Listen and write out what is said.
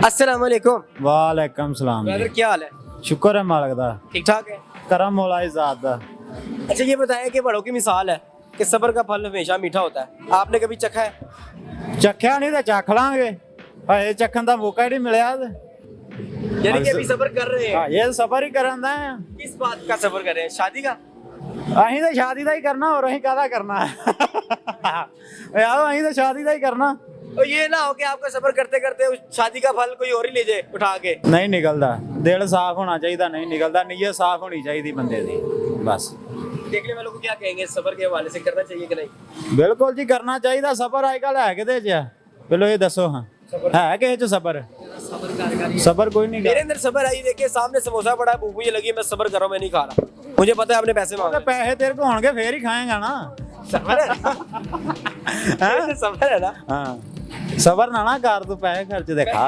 अस्सलाम वालेकुम। वालेकुम सलाम ब्रदर जी। क्या हाल है? शुक्र है मालिक दा, ठीक ठाक है। करम मौला ज़ात दा। अच्छा ये बताएं कि बड़ों की मिसाल है कि सब्र का फल हमेशा मीठा होता है। आपने कभी चखा है? ਚੱਖਿਆ ਨਹੀਂ ਤਾਂ ਚੱਖ ਲਾਂਗੇ, ਹਏ ਚੱਖਣ ਦਾ ਮੌਕਾ ਹੀ ਨਹੀਂ ਮਿਲਿਆ ਤੇ यानी कि अभी सब्र कर रहे हैं। ਹਾਂ ਇਹ ਸਬਰ ਹੀ ਕਰਨ ਦਾ ਆ। किस बात का सब्र कर रहे हैं? शादी का? ਅਸੀਂ ਤਾਂ ਸ਼ਾਦੀ ਦਾ ਹੀ ਕਰਨਾ, ਹੋਰ ਅਸੀਂ ਕਾਹਦਾ ਕਰਨਾ ਯਾਰ, ਅਸੀਂ ਤਾਂ ਸ਼ਾਦੀ ਦਾ ਹੀ ਕਰਨਾ। और ये ना हो कि आपका सब्र करते करते उस शादी का फल कोई और ही ले जाए उठा के। ਨਹੀਂ ਨਿਕਲਦਾ, ਦਿਲ ਸਾਫ਼ ਹੋਣਾ ਚਾਹੀਦਾ, ਨਹੀਂ ਨਿਕਲਦਾ, ਨੀਅਤ ਸਾਫ਼ ਹੋਣੀ ਚਾਹੀਦੀ ਬੰਦੇ ਦੀ ਬਸ। देखने वालों को क्या कहेंगे सब्र के हवाले से, करना चाहिए कि नहीं? ਬਿਲਕੁਲ ਜੀ ਕਰਨਾ ਚਾਹੀਦਾ ਸਬਰ। ਅੱਜ ਕੱਲ੍ਹ ਹੈ ਕਿਤੇ ਚ? ਪਹਿਲਾਂ ਇਹ ਦੱਸੋ ਹਾਂ, ਹੈ ਕਿਸੇ ਚ ਸਬਰ? सबर कोई नहीं मेरे अंदर सब्र आई। देखिए सामने समोसा पड़ा है, भूख मुझे लगी, मैं सब्र कर रहा हूं, मैं नहीं खा रहा। मुझे पता है आपने पैसे मांगे। पैसे तेरे को होंगे फिर ही खाएगा ना। सब्र है। सब्र है ना। हाँ सबर ना कर, तू पैसे खर्च दे खा।